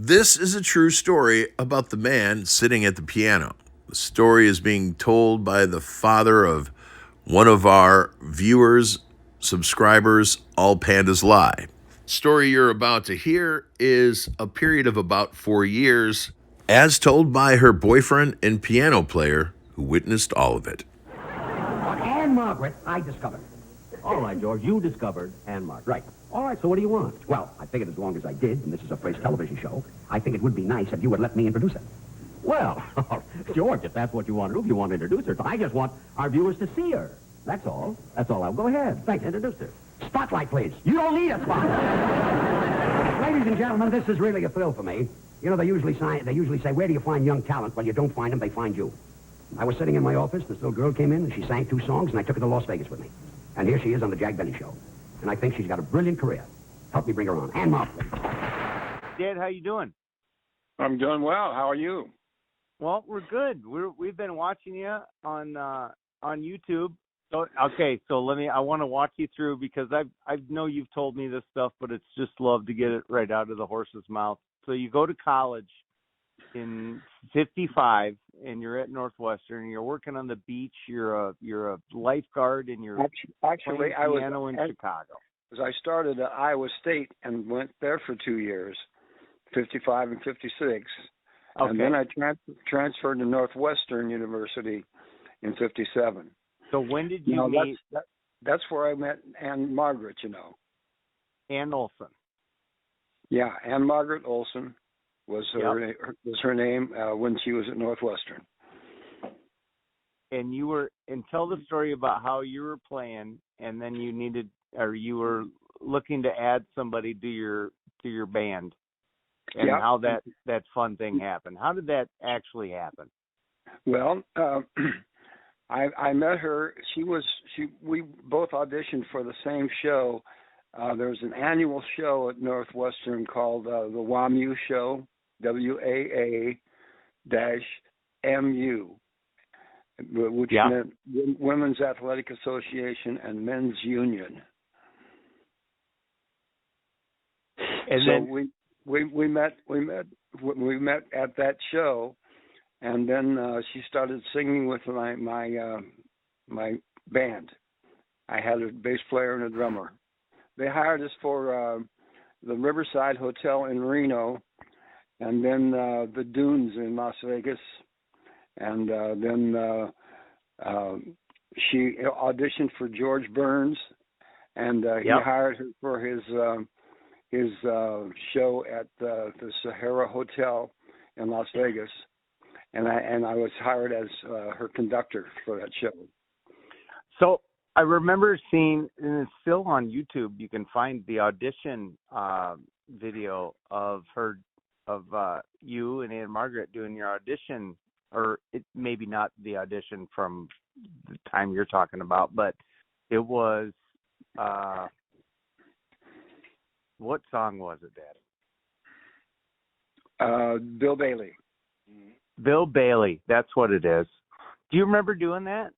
This is a true story about the man sitting at the piano. The story is being told by the father of one of our viewers, subscribers, All Pandas Lie. Story you're about to hear is a period of about 4 years, as told by her boyfriend and piano player who witnessed all of it. Ann-Margret, I discovered. All right, George, you discovered Ann-Margret. Right. All right, so what do you want? Well, I figured as long as I did, and this is a first television show, I think it would be nice if you would let me introduce her. Well, George, if that's what you want to do, if you want to introduce her, I just want our viewers to see her. That's all. That's all. I'll go ahead. Thank you. Introduce her. Spotlight, please. You don't need a spotlight. Ladies and gentlemen, this is really a thrill for me. You know, they usually say, where do you find young talent? Well, you don't find them, they find you. I was sitting in my office, this little girl came in, and she sang 2 songs, and I took her to Las Vegas with me. And here she is on the Jack Benny Show. And I think she's got a brilliant career. Help me bring her on. Ann-Margret. Dad, how you doing? I'm doing well. How are you? Well, we're good. We've been watching you on YouTube. So okay, so I want to walk you through because I know you've told me this stuff, but it's just love to get it right out of the horse's mouth. So you go to college in '55, and you're at Northwestern. And you're working on the beach. You're a lifeguard, and you're Actually, playing I was piano in Chicago. I started at Iowa State and went there for 2 years, 55 and 56. Okay. And then I transferred to Northwestern University in 57. So when did you meet That's where I met Ann-Margret, you know. Ann Olson? Yeah, Ann-Margret Olson was her name when she was at Northwestern. And tell the story about how you were playing, and then you were looking to add somebody to your band, and how that fun thing happened. How did that actually happen? Well, I met her. We both auditioned for the same show. There was an annual show at Northwestern called the WAMU Show, WAA-MU, which meant Women's Athletic Association and Men's Union. And so then we met at that show, and then she started singing with my band. I had a bass player and a drummer. They hired us for the Riverside Hotel in Reno, and then the Dunes in Las Vegas, and then she auditioned for George Burns, and he hired her for his show at the Sahara Hotel in Las Vegas, and I was hired as her conductor for that show. So I remember seeing, and it's still on YouTube. You can find the audition video of you and Ann-Margret doing your audition, or it maybe not the audition from the time you're talking about, but it was. What song was it, Dad? Bill Bailey. Bill Bailey, that's what it is. Do you remember doing that?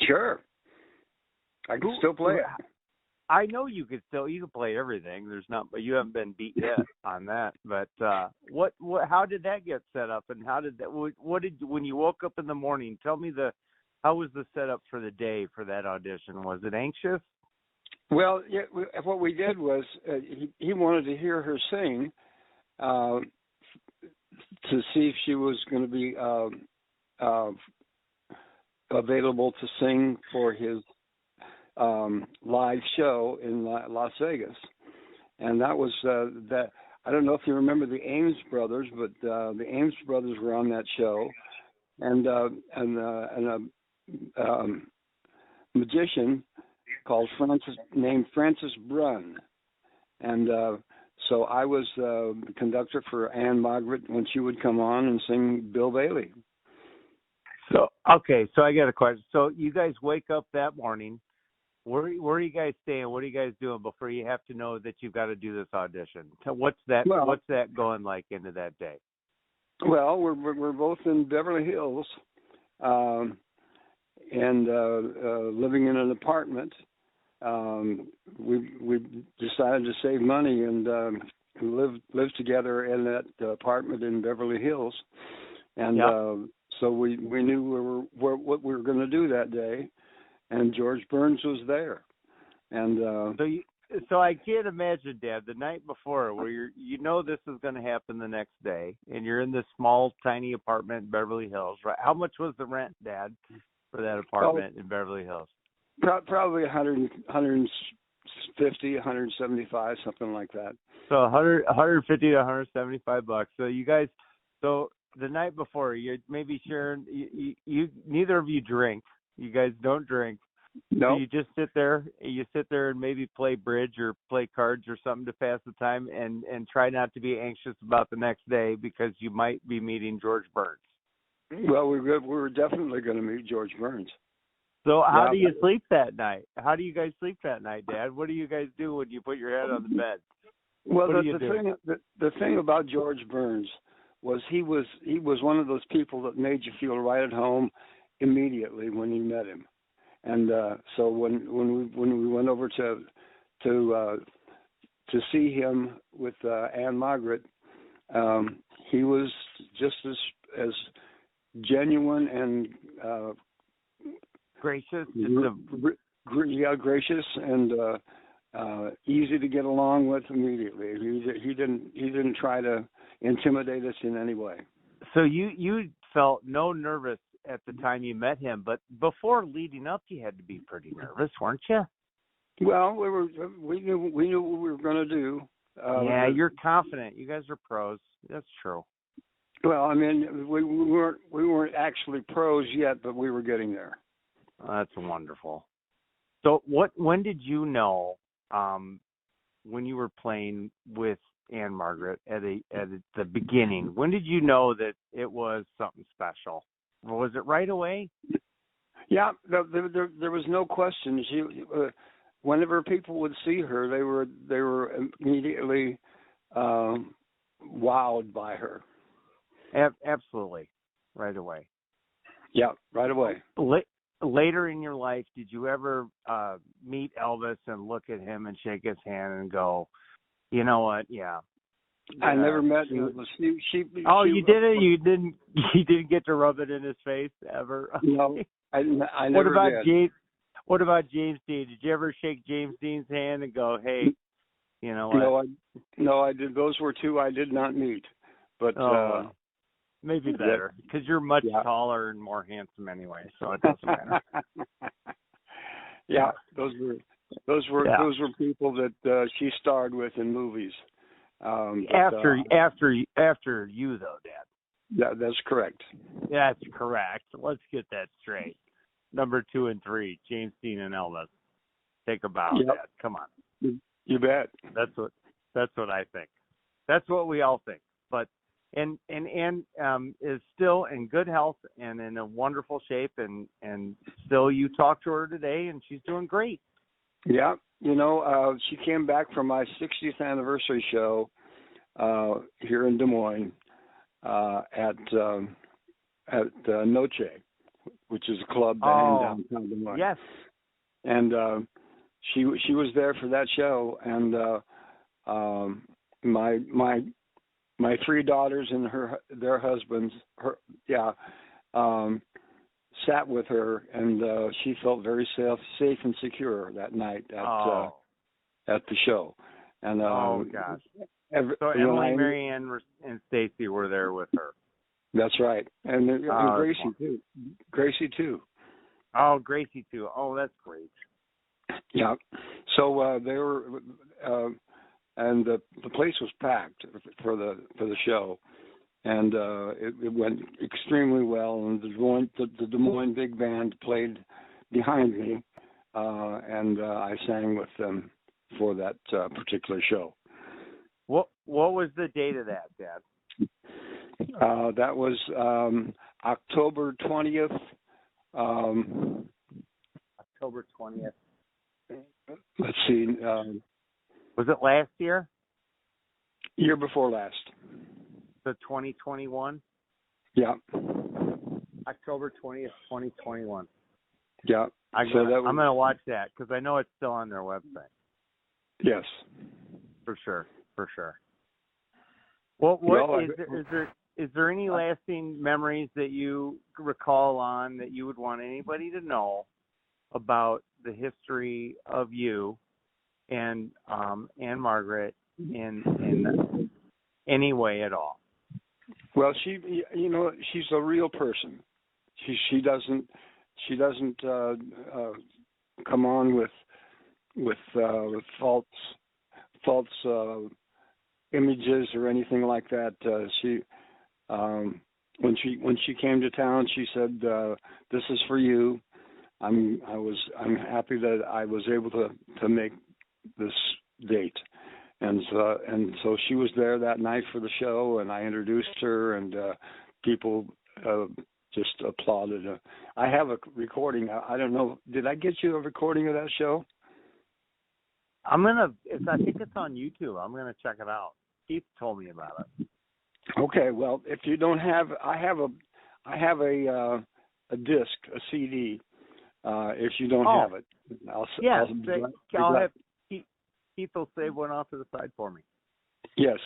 Sure. I can still play it. I know you can play everything. But you haven't been beat yet on that. But how did that get set up, and when you woke up in the morning? Tell me how was the setup for the day for that audition? Was it anxious? Well, what we did was he wanted to hear her sing to see if she was going to be available to sing for his live show in Las Vegas. And that was that. I don't know if you remember the Ames brothers, but the Ames brothers were on that show, and a magician named Francis Brunn, and so I was the conductor for Ann-Margret when she would come on and sing Bill Bailey. So I got a question. So you guys wake up that morning. Where are you guys staying? What are you guys doing before you have to know that you've got to do this audition? What's that going like into that day? Well, we're both in Beverly Hills, and living in an apartment. We decided to save money and lived together in that apartment in Beverly Hills, and so we knew what we were going to do that day, and George Burns was there, and so I can't imagine, Dad, the night before where you know this is going to happen the next day, and you're in this small, tiny apartment in Beverly Hills, right? How much was the rent, Dad, for that apartment in Beverly Hills? Probably 150, 175, something like that. So 150 to 175 bucks. So you guys, so the night before, you're maybe sharing. You neither of you drink. You guys don't drink. No. So you just sit there. You sit there and maybe play bridge or play cards or something to pass the time, and try not to be anxious about the next day because you might be meeting George Burns. Well, we were definitely going to meet George Burns. So how do you sleep that night? How do you guys sleep that night, Dad? What do you guys do when you put your head on the bed? Well, the thing about George Burns was he was one of those people that made you feel right at home immediately when you met him, and so when we went over to see him with Ann-Margret, he was just as genuine and gracious, gracious and easy to get along with immediately. He didn't try to intimidate us in any way. So you felt no nervous at the time you met him, but before leading up, you had to be pretty nervous, weren't you? Well, we knew what we were going to do. Yeah, you're confident. You guys are pros. That's true. Well, I mean, we weren't actually pros yet, but we were getting there. That's wonderful. So when did you know, when you were playing with Ann-Margret at the beginning, when did you know that it was something special? Was it right away? Yeah, there was no question. She, whenever people would see her, they were immediately wowed by her. Absolutely, right away. Yeah, right away. Later in your life, did you ever meet Elvis and look at him and shake his hand and go, you know what? Yeah. I never met him. You didn't? You didn't get to rub it in his face ever? No, I never did. What about James Dean? Did you ever shake James Dean's hand and go, hey, you know what? No, I did. Those were two I did not meet. But maybe better because you're much taller and more handsome anyway, so it doesn't matter. Yeah, those were people that she starred with in movies. After you though, Dad. Yeah, that's correct. That's correct. Let's get that straight. Number 2 and 3, James Dean and Elvis. Take a bow, Dad. Come on. You bet. That's what I think. That's what we all think. But and Ann is still in good health and in a wonderful shape, and still you talk to her today, and she's doing great. Yeah, she came back from my 60th anniversary show here in Des Moines at Noche, which is a club band downtown Des Moines. Yes. And she was there for that show, and my 3 daughters and their husbands, sat with her, and she felt very safe and secure that night at the show. And gosh! So Emily, Mary Ann, and Stacy were there with her. That's right, and Gracie too. Gracie too. Oh, Gracie too. Oh, that's great. Yeah. So they were, and the place was packed for the show. And it went extremely well, and the Des Moines Big Band played behind me, and I sang with them for that particular show. What was the date of that, Dad? That was October 20th. October 20th. Let's see. Was it last year? Year before last. So 2021? Yeah. October 20th, 2021. Yeah. I'm going to watch that because I know it's still on their website. Yes. For sure. No, is there any lasting memories that you recall on that you would want anybody to know about the history of you and Ann-Margret in any way at all? well, she's a real person. She doesn't come on with false images or anything like that. When she came to town, she said, "This is for you." I'm happy that I was able to make this date, and so she was there that night for the show, and I introduced her, and people just applauded. I have a recording. I don't know. Did I get you a recording of that show? I think it's on YouTube. I'm gonna check it out. Keith told me about it. Okay. Well, if you don't have, I have a disc, a CD. If you don't have it, I'll have Keith will save one off to the side for me. Yes,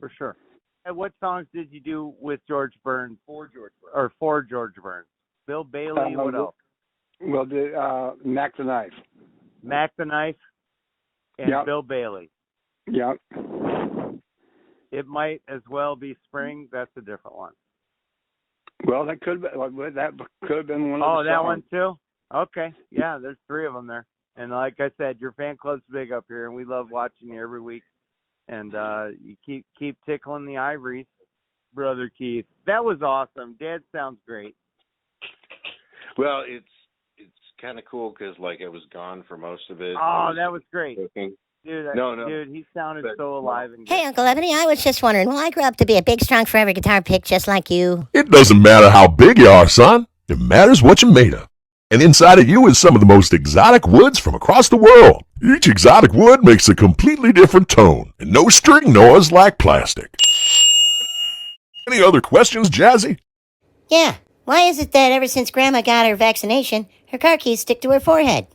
for sure. And what songs did you do with George Burns? For George Burns. Bill Bailey. What else? Well, Mac the Knife. Mac the Knife and Bill Bailey. Yeah. It might as well be Spring. That's a different one. Well, that could have been one of the songs. Oh, that one too? Okay. Yeah, there's 3 of them there. And like I said, your fan club's big up here, and we love watching you every week. And you keep tickling the ivories, Brother Keith. That was awesome. Dad sounds great. Well, it's kind of cool because I was gone for most of it. Oh, that was great. Cooking. Dude, he sounded so alive and good. Hey, Uncle Ebony, I was just wondering, will I grow up to be a big, strong, forever guitar pick just like you? It doesn't matter how big you are, son. It matters what you're made of. And inside of you is some of the most exotic woods from across the world. Each exotic wood makes a completely different tone, and no string gnaws like plastic. Any other questions, Jazzy? Yeah. Why is it that ever since Grandma got her vaccination, her car keys stick to her forehead?